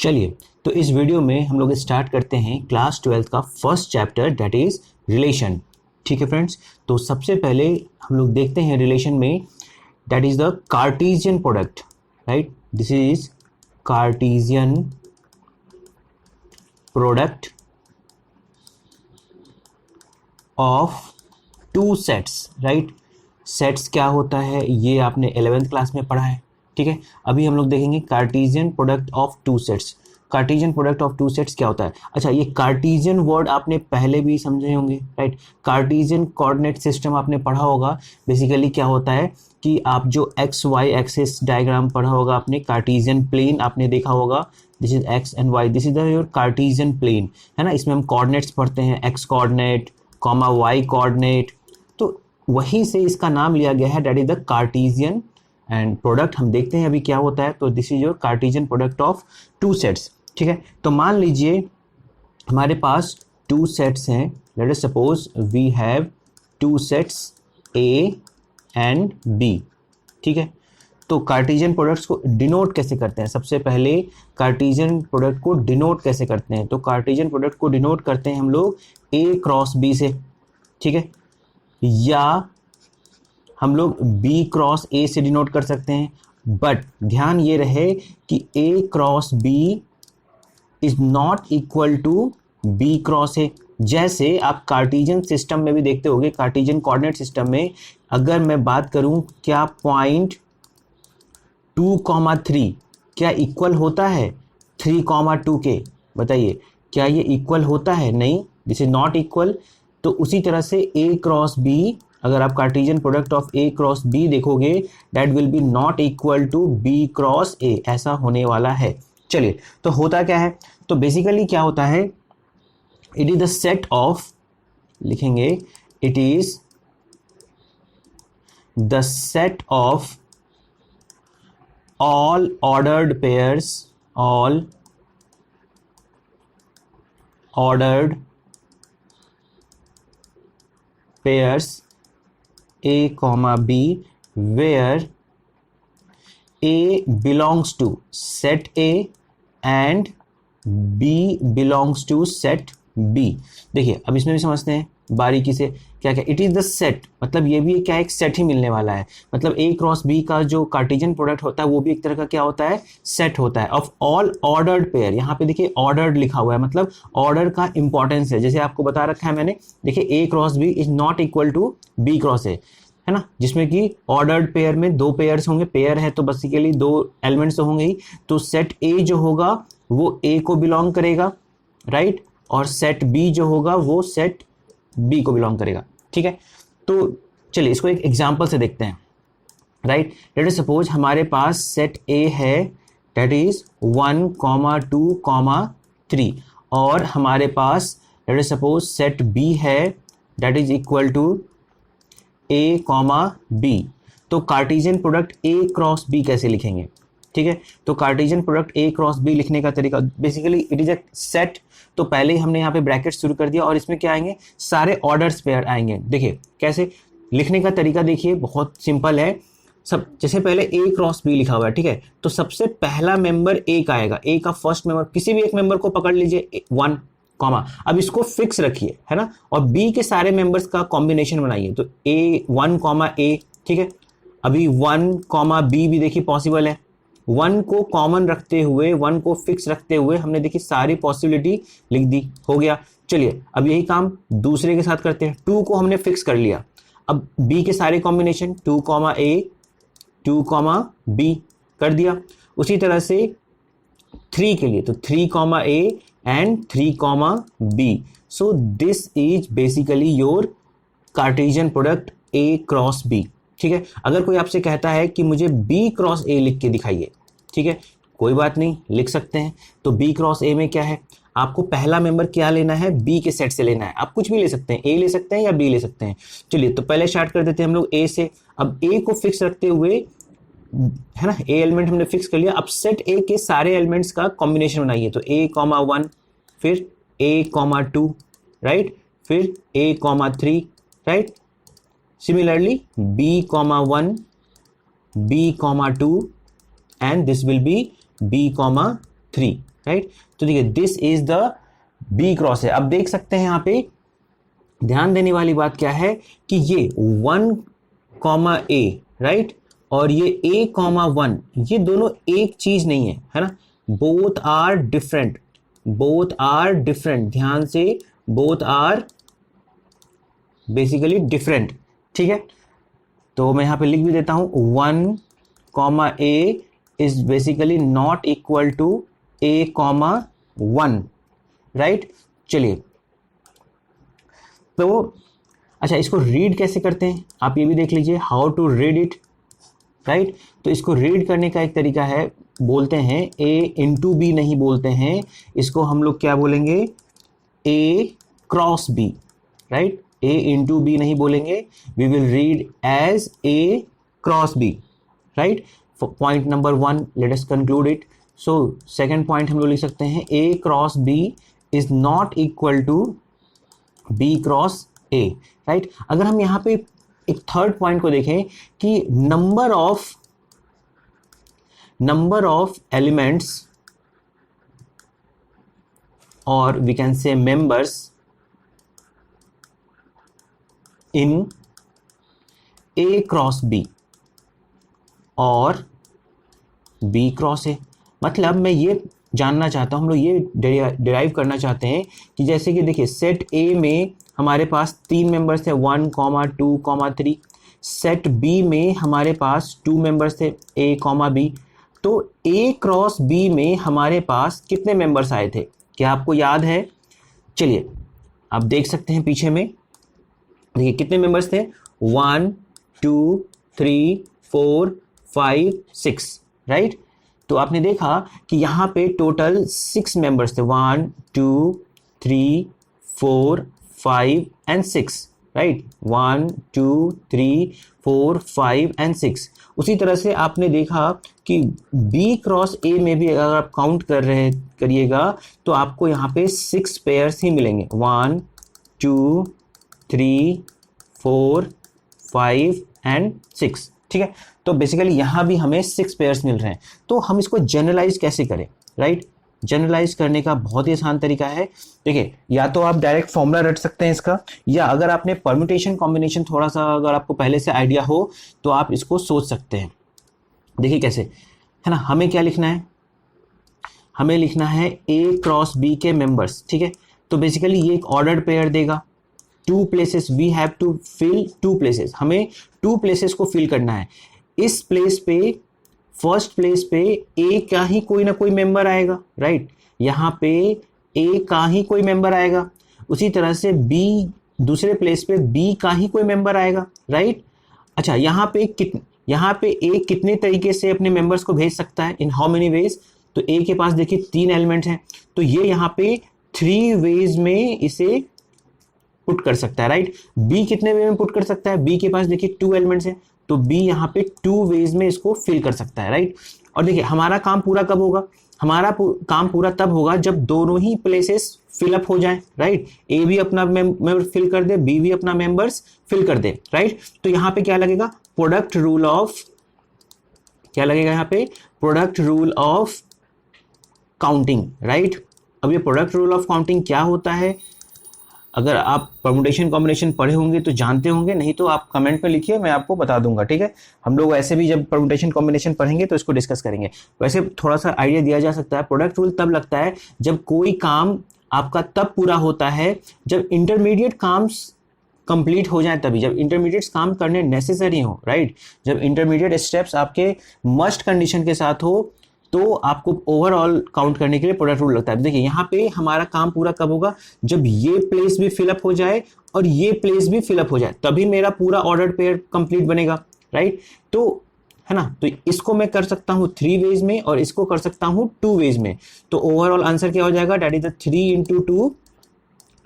चलिए, तो इस वीडियो में हम लोग स्टार्ट करते हैं क्लास 12 का first chapter, that is relation. ठीक है फ्रेंड्स, तो सबसे पहले हम लोग देखते हैं रिलेशन में, that is the Cartesian product, right. This is Cartesian product of two sets, right. Sets क्या होता है ये आपने 11th क्लास में पढ़ा है, ठीक है। अभी हम लोग देखेंगे Cartesian product of two sets. Cartesian product of two sets क्या होता है? अच्छा, ये कार्टेशियन वर्ड आपने पहले भी समझे होंगे, राइट। कार्टेशियन कोऑर्डिनेट सिस्टम आपने पढ़ा होगा। बेसिकली क्या होता है कि आप जो एक्स वाई एक्सिस डायग्राम पढ़ा होगा आपने, कार्टेशियन प्लेन आपने देखा होगा, this is X and Y, this is the your Cartesian plane, है ना। इसमें हम कोऑर्डिनेट्स पढ़ते हैं, X coordinate comma Y coordinate, तो वहीं से इसका नाम लिया गया है, that is the Cartesian. And product हम देखते हैं अभी क्या होता है। तो this is your Cartesian product of two sets, ठीक है। तो मान लीजिए हमारे पास टू सेट्स हैं, let us suppose we have two sets A and B, ठीक है। तो कार्टेशियन प्रोडक्ट्स को डिनोट कैसे करते हैं? सबसे पहले कार्टेशियन प्रोडक्ट को डिनोट कैसे करते हैं? तो कार्टेशियन प्रोडक्ट को डिनोट करते हैं हम लोग ए क्रॉस बी से, ठीक है, या हम लोग बी क्रॉस ए से डिनोट कर सकते हैं। बट ध्यान ये रहे कि A cross B is not equal to B cross A. जैसे आप कार्टेशियन सिस्टम में भी देखते होंगे, कार्टेशियन कोऑर्डिनेट सिस्टम में अगर मैं बात करूं, क्या पॉइंट 2,3 क्या इक्वल होता है 3,2 के? बताइए, क्या ये इक्वल होता है? नहीं, दिस इज नॉट इक्वल। तो उसी तरह से ए क्रॉस बी, अगर आप Cartesian product of A cross B देखोगे, that will be not equal to B cross A, ऐसा होने वाला है। चलिए, तो होता क्या है? तो बेसिकली क्या होता है, it is the set of, लिखेंगे it is the set of all ordered pairs, all ordered pairs A comma B where A belongs to set A and B belongs to set B। देखिए, अब इसमें भी समझते हैं बारीकी से क्या क्या। इट इज द सेट, मतलब ये भी क्या, एक सेट ही मिलने वाला है। मतलब ए क्रॉस बी का जो कार्टेशियन प्रोडक्ट होता है वो भी एक तरह का क्या होता है, सेट होता है ऑफ ऑल ऑर्डर्ड पेयर। यहाँ पे देखिए ऑर्डर्ड लिखा हुआ है, मतलब ऑर्डर का इंपॉर्टेंस है। जैसे आपको बता रखा है मैंने, देखिए A cross B is not equal to B cross A, है ना, जिसमें कि ऑर्डर्ड पेयर में दो पेयर्स होंगे। पेयर है तो बेसिकली दो एलिमेंट्स तो होंगे ही। तो सेट ए जो होगा वो ए को बिलोंग करेगा, राइट, और सेट बी जो होगा वो सेट बी को बिलोंग करेगा, ठीक है। तो चलिए इसको एक एग्जांपल से देखते हैं, राइट। लेट अस सपोज हमारे पास सेट ए है, दैट इज 1, 2, 3, और हमारे पास let us suppose set B है, that is equal to A B. तो Cartesian product A cross B कैसे लिखेंगे? ठीक है, तो Cartesian product A cross B लिखने का तरीका, basically it is a set. तो पहले ही हमने यहाँ पे ब्रैकेट शुरू कर दिया और इसमें क्या आएंगे, सारे ऑर्डर्स पेयर आएंगे। देखिए कैसे लिखने का तरीका, देखिए बहुत सिंपल है। सब जैसे पहले ए क्रॉस बी लिखा हुआ है, ठीक है, तो सबसे पहला मेंबर ए का आएगा। ए का फर्स्ट मेंबर, किसी भी एक मेंबर को पकड़ लीजिए 1, अब इसको फिक्स रखिए, है ना, और बी के सारे मेंबर्स का कॉम्बिनेशन बनाइए। तो ए 1, ए, ठीक है। अभी 1, बी भी देखिए पॉसिबल है। 1 को कॉमन रखते हुए, 1 को फिक्स रखते हुए हमने देखिए सारी पॉसिबिलिटी लिख दी, हो गया। चलिए अब यही काम दूसरे के साथ करते हैं। 2 को हमने फिक्स कर लिया, अब बी के सारे कॉम्बिनेशन 2, ए 2, बी कर दिया। उसी तरह से 3 के लिए, तो 3, A and 3, B. So this is basically your Cartesian product A cross B, ठीक है। अगर कोई आपसे कहता है कि मुझे बी क्रॉस ए लिख के दिखाइए, ठीक है, कोई बात नहीं, लिख सकते हैं। तो बी क्रॉस ए में क्या है, आपको पहला मेंबर क्या लेना है, बी के सेट से लेना है। आप कुछ भी ले सकते हैं, ए ले सकते हैं या बी ले सकते हैं। चलिए तो पहले स्टार्ट कर देते हैं हम लोग ए से। अब ए को फिक्स रखते हुए, है ना, ए एलिमेंट हमने फिक्स कर लिया। अब सेट ए के सारे एलिमेंट्स का कॉम्बिनेशन बनाइए। तो ए 1, फिर ए 2, राइट, फिर ए 3, right. Similarly, B, 1, B, 2 and this will be B, 3, right. तो देखिए this is the B cross है। अब देख सकते हैं यहाँ पे ध्यान देने वाली बात क्या है कि ये 1 कॉमा ए, राइट, और ये ए कॉमा 1, ये दोनों एक चीज नहीं है ना, both are different, both are different, ध्यान से, बोथ आर बेसिकली डिफरेंट, ठीक है। तो मैं यहां पे लिख भी देता हूं 1 comma A is basically not equal to A comma 1, right. चलिए, तो अच्छा इसको रीड कैसे करते हैं आप ये भी देख लीजिए, how to read it, right. तो इसको रीड करने का एक तरीका है, बोलते हैं ए इंटू बी नहीं बोलते हैं, इसको हम लोग क्या बोलेंगे, A cross B, right. A into B नहीं बोलेंगे, we will read as A cross B, right. Point number 1, let us conclude it. So second point हम लोग लिख सकते हैं A cross B is not equal to B cross A, right. अगर हम यहाँ पे एक थर्ड पॉइंट को देखें कि नंबर ऑफ एलिमेंट्स और we can say members in A cross B और बी क्रॉस ए, मतलब मैं ये जानना चाहता हूं, हम लोग ये डिराइव करना चाहते हैं कि जैसे कि देखिए सेट ए में हमारे पास 3 मेंबर्स थे 1, 2, 3, सेट बी में हमारे पास 2 मेंबर्स थे ए, बी, तो ए क्रॉस बी में हमारे पास कितने मेंबर्स आए थे, क्या आपको याद है? चलिए आप देख सकते हैं पीछे में, देखिए कितने मेंबर्स थे, 1, 2, 3, 4, 5, 6, राइट। तो आपने देखा कि यहाँ पे टोटल 6 मेंबर्स थे, 1, 2, 3, 4, 5 एंड 6, राइट, 1, 2, 3, 4, 5 एंड 6। उसी तरह से आपने देखा कि B क्रॉस A में भी अगर आप काउंट करिएगा तो आपको यहाँ पे 6 पेयर्स ही मिलेंगे, 1, 2, 3, 4, 5 एंड 6, ठीक है। तो बेसिकली यहाँ भी हमें 6 पेयर्स मिल रहे हैं। तो हम इसको जनरलाइज कैसे करें, राइट। जनरलाइज करने का बहुत ही आसान तरीका है, देखिए या तो आप डायरेक्ट फॉर्मूला रट सकते हैं इसका, या अगर आपने परम्यूटेशन कॉम्बिनेशन थोड़ा सा अगर आपको पहले से आइडिया हो तो आप इसको सोच सकते हैं। देखिए कैसे है ना, हमें क्या लिखना है, हमें लिखना है ए क्रॉस बी के मेंबर्स, ठीक है। तो बेसिकली ये एक ऑर्डर्ड पेयर देगा, 2 places, we have to fill 2 places, हमें 2 प्लेसेस को फिल करना है। इस प्लेस पे, फर्स्ट प्लेस पे ए का ही कोई ना कोई मेंबर आएगा, राइट, यहाँ पे ए का ही कोई मेंबर आएगा। उसी तरह से बी, दूसरे प्लेस पे बी का ही कोई मेंबर आएगा, राइट। अच्छा यहाँ पे ए कितने तरीके से अपने मेंबर्स को भेज सकता है, इन हाउ मेनी वेज, तो ए के पास देखिए 3 एलिमेंट्स हैं, तो ये यहाँ पे 3 वेज में इसे पुट कर सकता है, राइट। बी कितने वे में पुट कर सकता है, बी के पास देखिए 2 एलिमेंट्स हैं, तो बी यहाँ पे 2 वेज में इसको फिल कर सकता है, राइट। और देखिए हमारा काम पूरा कब होगा, हमारा काम पूरा तब होगा जब दोनों ही प्लेसेस फिलअप हो जाएं, राइट। ए भी अपना मेंबर फिल कर दे, बी भी अपना मेंबर्स फिल कर दे, राइट। तो यहाँ पे क्या लगेगा, प्रोडक्ट रूल ऑफ, क्या लगेगा यहाँ पे, product rule of counting, right. अब ये प्रोडक्ट रूल ऑफ काउंटिंग क्या होता है, अगर आप परम्यूटेशन कॉम्बिनेशन पढ़े होंगे तो जानते होंगे, नहीं तो आप कमेंट में लिखिए, मैं आपको बता दूंगा, ठीक है। हम लोग ऐसे भी जब परम्यूटेशन कॉम्बिनेशन पढ़ेंगे तो इसको डिस्कस करेंगे। वैसे थोड़ा सा आइडिया दिया जा सकता है, प्रोडक्ट रूल तब लगता है जब कोई काम आपका तब पूरा होता है जब इंटरमीडिएट काम कंप्लीट हो जाए, तभी जब इंटरमीडिएट काम करने नेसेसरी हो, राइट। जब इंटरमीडिएट स्टेप्स आपके मस्ट कंडीशन के साथ हो तो आपको ओवरऑल काउंट करने के लिए प्रोडक्ट रूल लगता है। देखिए यहाँ पे हमारा काम पूरा कब होगा, जब ये प्लेस भी फिलअप हो जाए और ये प्लेस भी फिलअप हो जाए, तभी मेरा पूरा ऑर्डर्ड पेयर कंप्लीट बनेगा, राइट। तो है ना, तो इसको मैं कर सकता हूँ 3 वेज में और इसको कर सकता हूँ 2 वेज में। तो ओवरऑल आंसर क्या हो जाएगा, that is the 3 into 2,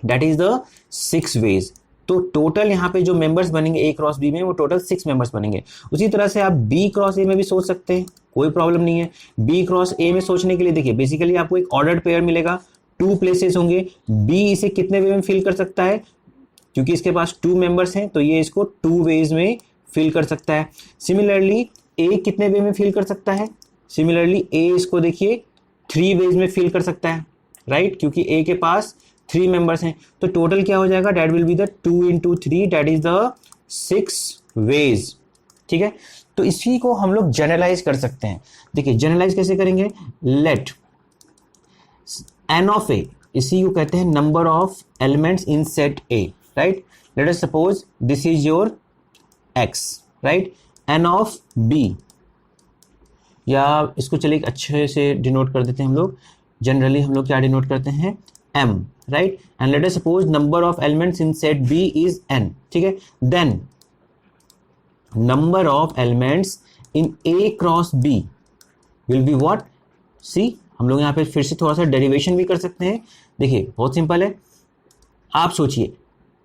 that is the 6 ways. तो टोटल यहाँ पे जो मेंबर्स बनेंगे ए क्रॉस बी में वो टोटल 6 मेंबर्स बनेंगे। उसी तरह से आप बी क्रॉस ए में भी सोच सकते हैं, कोई प्रॉब्लम नहीं है। बी क्रॉस ए में सोचने के लिए देखिए बेसिकली आपको एक ऑर्डर्ड पेयर मिलेगा, 2 प्लेसेस होंगे, बी इसे कितने वे में फिल कर सकता है, क्योंकि इसके पास 2 मेंबर्स हैं तो ये इसको 2 वेज में फिल कर सकता है। सिमिलरली ए कितने वे में फिल कर सकता है, सिमिलरली ए इसको देखिए 3 वेज में फिल कर सकता है, राइट, क्योंकि ए के पास 3 मेंबर्स हैं। तो टोटल क्या हो जाएगा, that will be the 2 into 3, that is the 6 ways. ठीक है, तो इसी को हम लोग जनरलाइज कर सकते हैं। देखिए जनरलाइज कैसे करेंगे, लेट n ऑफ ए, इसी को कहते हैं number of elements in set A, right. Late us suppose this is your x, right, n of b, या इसको चलिए अच्छे से डिनोट कर देते हैं हम लोग। जनरली हम लोग क्या डिनोट करते हैं, m, right. And let us suppose number of elements in set b is n, ठीक है। Then number of elements in a cross b will be what, see, हम लोग यहाँ पे फिर से थोड़ा सा डेरिवेशन भी कर सकते हैं। देखिए बहुत सिंपल है, आप सोचिए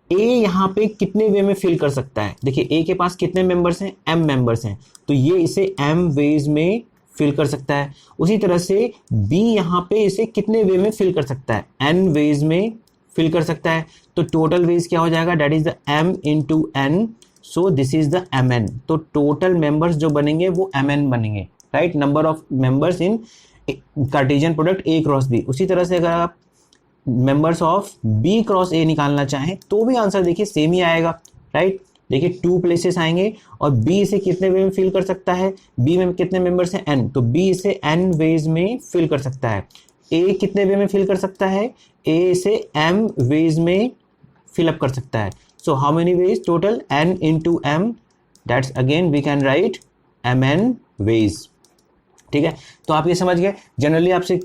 a यहाँ पे कितने वे में फिल कर सकता है। देखिए a के पास कितने मेंबर्स हैं, m मेंबर्स हैं, तो ये इसे m वेज में फिल कर सकता है। उसी तरह से b यहाँ पे इसे कितने वे में फिल कर सकता है, n वेज में फिल कर सकता है। तो टोटल वेज क्या हो जाएगा, that is the m into n, so this is the mn। तो टोटल मेंबर्स जो बनेंगे वो mn बनेंगे, right, number of members in Cartesian product a cross b। उसी तरह से अगर आप members of b cross a निकालना चाहें तो भी आंसर देखिए सेम ही आएगा, राइट। देखिए 2 प्लेसेस आएंगे और b इसे कितने वे में फिल कर सकता है, b में कितने मेंबर्स हैं n, तो b इसे n वेज में फिल कर सकता है। a कितने वे में फिल कर सकता है, a इसे m वेज में फिल अप कर सकता है। So how many ways, total n into m, that's again we can write mn ways. ठीक है, तो आप ये समझ गए। जनरली आपसे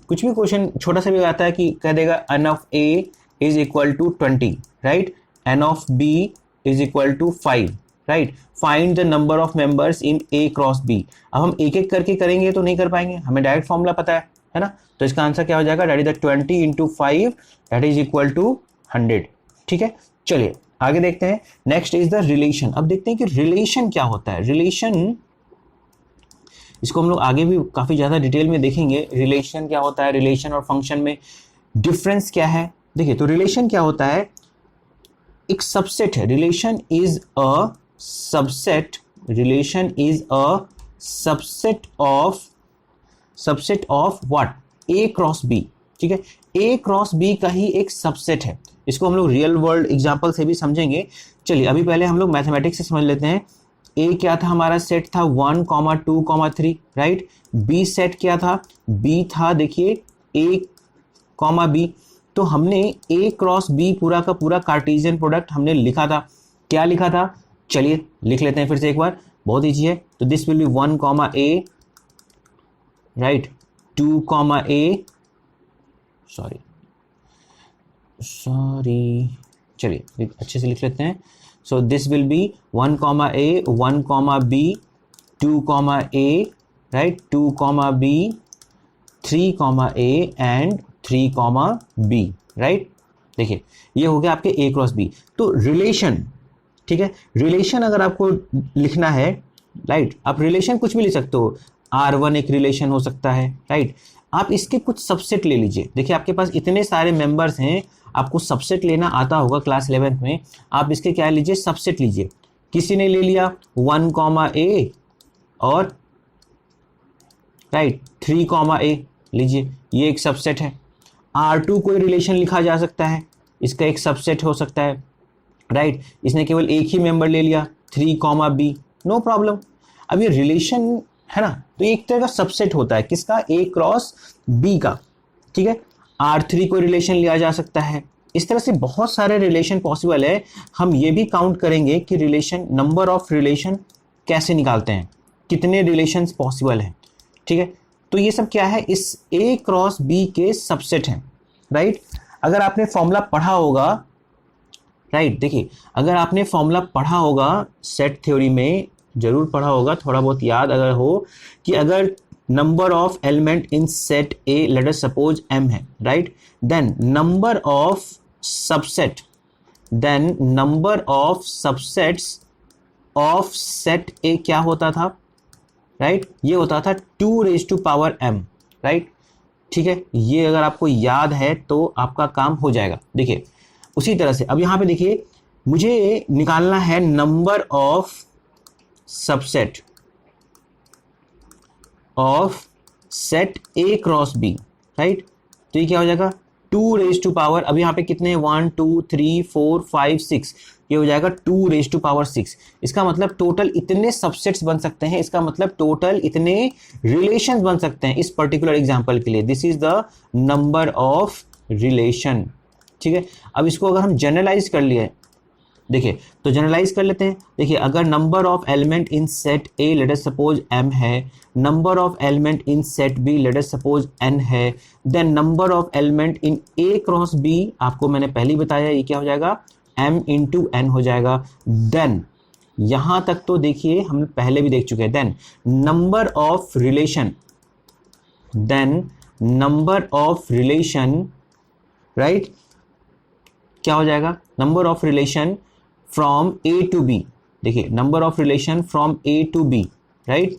कुछ भी क्वेश्चन छोटा सा भी आता है कि कह देगा n of a is equal to 20, right, n of b is equal to 5, right, find the number of members in a cross b। अब हम एक एक करके करेंगे तो नहीं कर पाएंगे, हमें डायरेक्ट फॉर्मूला पता है ना। तो इसका आंसर क्या हो जाएगा, that is the 20 into 5, that is equal to 100। ठीक है, चलिए आगे देखते हैं। Next is the relation. अब देखते हैं कि रिलेशन क्या होता है। रिलेशन, इसको हम लोग आगे भी काफ़ी ज़्यादा डिटेल में देखेंगे, रिलेशन क्या होता है, रिलेशन और फंक्शन में डिफरेंस क्या है। देखिए तो रिलेशन क्या होता है, एक सबसेट है। Relation is a subset, relation is a subset of what, A cross B. ठीक है, ए क्रॉस बी का ही एक सबसेट है। इसको हम लोग रियल वर्ल्ड एग्जाम्पल से भी समझेंगे। चलिए अभी पहले हम लोग मैथमेटिक्स से समझ लेते हैं। ए क्या था, हमारा सेट था 1, 2, 3, राइट। बी सेट क्या था, बी था देखिए ए, बी। तो हमने ए क्रॉस बी पूरा का पूरा कार्टेशियन प्रोडक्ट हमने लिखा था। क्या लिखा था, चलिए लिख लेते हैं फिर से एक बार, बहुत ईजी है। तो this will be 1, A, right, 2, A, sorry, चलिए अच्छे से लिख लेते हैं। So this will be 1, A, 1, B, 2, A, right, 2, B, 3, A and 3, B, right। देखिए ये हो गया आपके A क्रॉस B। तो रिलेशन, ठीक है, रिलेशन अगर आपको लिखना है, राइट, आप रिलेशन कुछ भी लिख सकते हो। R1 एक रिलेशन हो सकता है, राइट। आप इसके कुछ सबसेट ले लीजिए। देखिए आपके पास इतने सारे मेंबर्स हैं, आपको सबसेट लेना आता होगा क्लास 11th में। आप इसके क्या लीजिए, सबसेट लीजिए। किसी ने ले लिया 1, A और राइट 3, A लीजिए, ये एक सबसेट है। R2 कोई रिलेशन लिखा जा सकता है, इसका एक सबसेट हो सकता है, राइट। इसने केवल एक ही मेंबर ले लिया 3, B, नो प्रॉब्लम। अब ये रिलेशन है ना, तो ये एक तरह का सबसेट होता है किसका, A क्रॉस B का। ठीक है, R3 को रिलेशन लिया जा सकता है। इस तरह से बहुत सारे रिलेशन पॉसिबल है। हम ये भी काउंट करेंगे कि रिलेशन, नंबर ऑफ रिलेशन कैसे निकालते हैं, कितने रिलेशंस पॉसिबल हैं। ठीक है, तो ये सब क्या है, इस A क्रॉस B के सबसेट हैं, राइट। अगर आपने फॉर्मूला पढ़ा होगा, राइट, देखिए अगर आपने फॉर्मूला पढ़ा होगा सेट थ्योरी में, जरूर पढ़ा होगा, थोड़ा बहुत याद अगर हो, कि अगर number of element in set A, let us suppose m है, right, then number of subsets of set A क्या होता था, राइट, ये होता था 2m, राइट। ठीक है, ये अगर आपको याद है तो आपका काम हो जाएगा। देखिए उसी तरह से अब यहां पे देखिए, मुझे निकालना है number of subset of set A cross B, right, तो ये क्या हो जाएगा 2 रेज टू पावर, अब यहाँ पे कितने 1 2 3 4 5 6, ये हो जाएगा 2 रेज टू पावर 6। इसका मतलब टोटल इतने सबसेट्स बन सकते हैं, इसका मतलब टोटल इतने रिलेशंस बन सकते हैं इस पर्टिकुलर एग्जांपल के लिए। This is the number of relation, ठीक है। अब इसको अगर हम जनरलाइज कर लिए, देखिए तो जनरलाइज कर लेते हैं। देखिए अगर number of element in set A let us suppose m है, number of element in set B let us suppose n है, then number of element in a cross b, आपको मैंने पहले ही बताया ये क्या हो जाएगा m इंटू n हो जाएगा। देन यहां तक तो देखिए हम पहले भी देख चुके हैं। Then number of relation, then number of relation, right, क्या हो जाएगा number of relation from A to B, देखिए number of relation from A to B, right,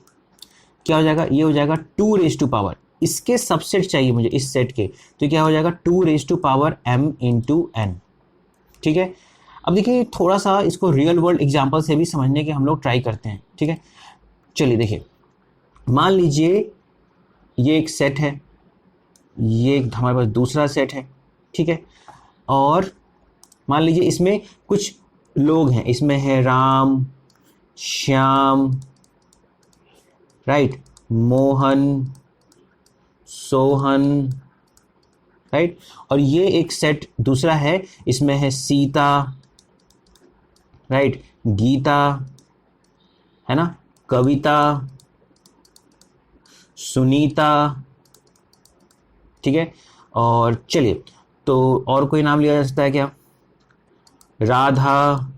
क्या हो जाएगा ये हो जाएगा 2 रेज टू पावर, इसके सबसेट चाहिए मुझे इस सेट के, तो क्या हो जाएगा 2 raise to power m into n, ठीक है। अब देखिए थोड़ा सा इसको रियल वर्ल्ड एग्जांपल से भी समझने के हम लोग ट्राई करते हैं, ठीक है। चलिए देखिए मान लीजिए ये एक सेट है, ये हमारे पास दूसरा सेट है, ठीक है, और मान लीजिए इसमें कुछ लोग हैं, इसमें है राम, श्याम, राइट, मोहन, सोहन, राइट, और ये एक सेट दूसरा है, इसमें है सीता, राइट, गीता, है ना, कविता, सुनीता, ठीक है। और चलिए तो और कोई नाम लिया जा सकता है क्या, राधा,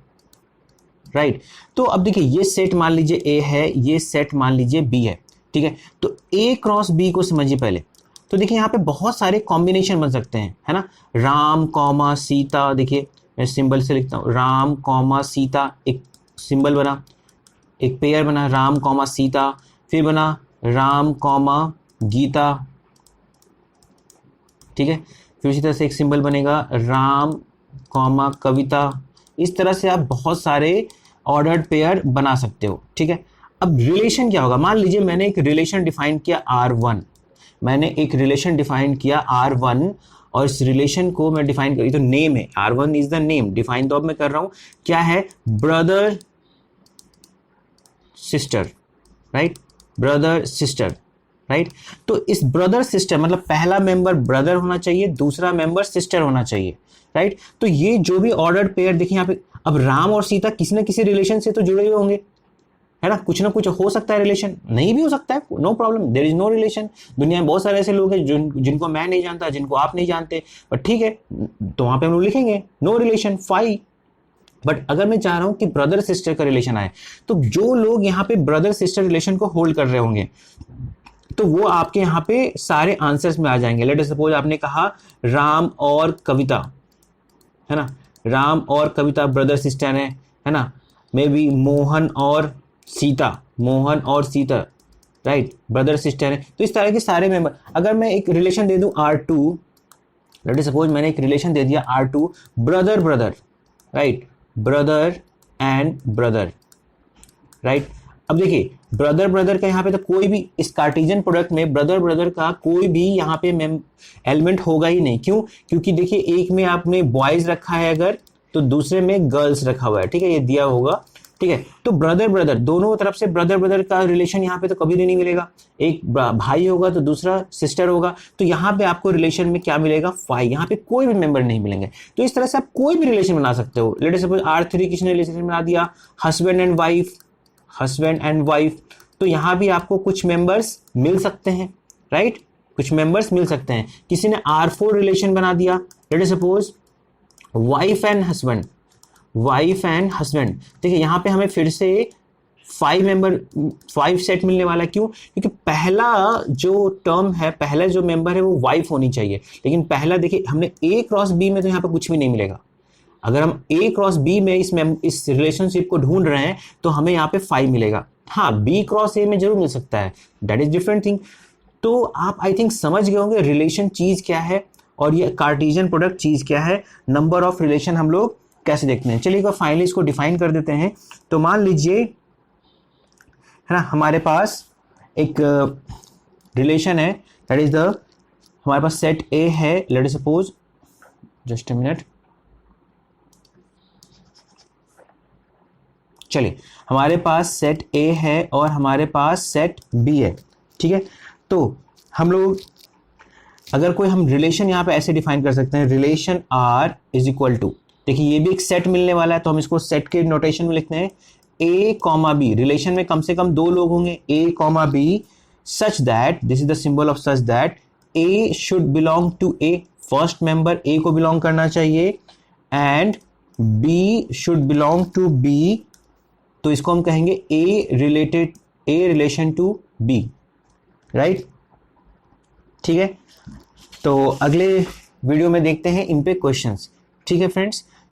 राइट। तो अब देखिए ये सेट मान लीजिए ए है, ये सेट मान लीजिए बी है, ठीक है। तो ए क्रॉस बी को समझिए पहले, तो देखिए यहाँ पे बहुत सारे कॉम्बिनेशन बन सकते हैं, है ना, राम कॉमा सीता, देखिए मैं सिंबल से लिखता हूँ, राम कॉमा सीता, एक सिंबल बना, एक पेयर बना राम कॉमा सीता, फिर बना राम कॉमा गीता, ठीक है, फिर इसी तरह से एक सिंबल बनेगा राम कॉमा कविता। इस तरह से आप बहुत सारे ऑर्डर्ड पेयर बना सकते हो, ठीक है। अब रिलेशन क्या होगा, मान लीजिए मैंने एक रिलेशन डिफाइन किया R1, मैंने एक रिलेशन डिफाइन किया R1, और इस रिलेशन को मैं डिफाइन करी तो नेम है, R1 is the name, define तो अब मैं कर रहा हूं क्या है, brother sister, right, brother sister, right. तो इस ब्रदर सिस्टर मतलब पहला मेंबर ब्रदर होना चाहिए, दूसरा मेंबर सिस्टर होना चाहिए, राइट। तो ये जो भी ऑर्डर्ड पेयर देखिए यहाँ पे, अब राम और सीता किसी न किसी रिलेशन से तो जुड़े हुए होंगे, है ना, कुछ ना कुछ हो सकता है रिलेशन, नहीं भी हो सकता है, no problem, there is no relation. दुनिया में बहुत सारे ऐसे लोग हैं जिनको मैं नहीं जानता, जिनको आप नहीं जानते, बट ठीक है, तो वहां पे हम लोग लिखेंगे नो रिलेशन, फाइन। बट अगर मैं चाह रहा हूं कि ब्रदर सिस्टर का रिलेशन आए, तो जो लोग यहाँ पे ब्रदर सिस्टर रिलेशन को होल्ड कर रहे होंगे, तो वो आपके यहाँ पे सारे आंसर्स में आ जाएंगे। लेट अस सपोज आपने कहा राम और कविता, है ना, राम और कविता ब्रदर सिस्टर है ना, मे बी मोहन और सीता, मोहन और सीता, राइट, ब्रदर सिस्टर है। तो इस तरह के सारे मेंबर, अगर मैं एक रिलेशन दे दूं R2, लेट अस सपोज मैंने एक रिलेशन दे दिया R2 brother brother, right, brother and brother, right. अब देखिए ब्रदर ब्रदर का यहाँ पे तो कोई भी इस कार्टेशियन प्रोडक्ट में ब्रदर ब्रदर का कोई भी यहाँ पे एलिमेंट होगा ही नहीं, क्यों, क्योंकि देखिए एक में आपने बॉयज रखा है अगर, तो दूसरे में गर्ल्स रखा हुआ है, ठीक है, ये दिया होगा, ठीक है। तो ब्रदर ब्रदर दोनों तरफ से ब्रदर ब्रदर का रिलेशन यहाँ पे तो कभी नहीं मिलेगा, एक भाई होगा तो दूसरा सिस्टर होगा, तो यहाँ पे आपको रिलेशन में क्या मिलेगा, 5, यहाँ पे कोई भी मेंबर नहीं मिलेंगे। तो इस तरह से आप कोई भी रिलेशन बना सकते हो। लेट अस सपोज R3 किसने रिलेशन बना दिया, husband and wife, husband and wife, तो यहाँ भी आपको कुछ मेंबर्स मिल सकते हैं, राइट, कुछ मेंबर्स मिल सकते हैं। किसी ने R4 रिलेशन बना दिया, late us suppose wife and husband, wife and husband, देखिए यहाँ पे हमें फिर से 5 सेट मिलने वाला है, क्यों, क्योंकि पहला जो टर्म है, पहला जो मेंबर है वो वाइफ होनी चाहिए, लेकिन पहला देखिए हमने A क्रॉस B में तो यहाँ पे कुछ भी नहीं मिलेगा। अगर हम A क्रॉस B में इस रिलेशनशिप को ढूंढ रहे हैं तो हमें यहाँ पे 5 मिलेगा। हाँ, B क्रॉस A में जरूर मिल सकता है, दैट इज डिफरेंट थिंग। तो आप आई थिंक समझ गए होंगे रिलेशन चीज क्या है और ये कार्टेशियन प्रोडक्ट चीज क्या है, नंबर ऑफ रिलेशन हम लोग कैसे देखते हैं। चलिए फाइनली इसको डिफाइन कर देते हैं। तो मान लीजिए, है ना, हमारे पास एक रिलेशन है, दैट इज द, हमारे पास सेट ए है, late us suppose, just a minute, चलिए हमारे पास सेट ए है और हमारे पास सेट बी है, ठीक है। तो हम लोग अगर कोई हम रिलेशन यहाँ पे ऐसे डिफाइन कर सकते हैं, relation R is equal to, देखिए ये भी एक सेट मिलने वाला है तो हम इसको सेट के नोटेशन में लिखते हैं, ए कॉमा बी, रिलेशन में कम से कम दो लोग होंगे, A comma B, such that, this is the symbol of such that A should belong to A, first member A को बिलोंग करना चाहिए, and B should belong to B, तो इसको हम कहेंगे A related, A relation to B, right, ठीक है। तो अगले वीडियो में देखते हैं इन पे क्वेश्चंस, ठीक है फ्रेंड्स।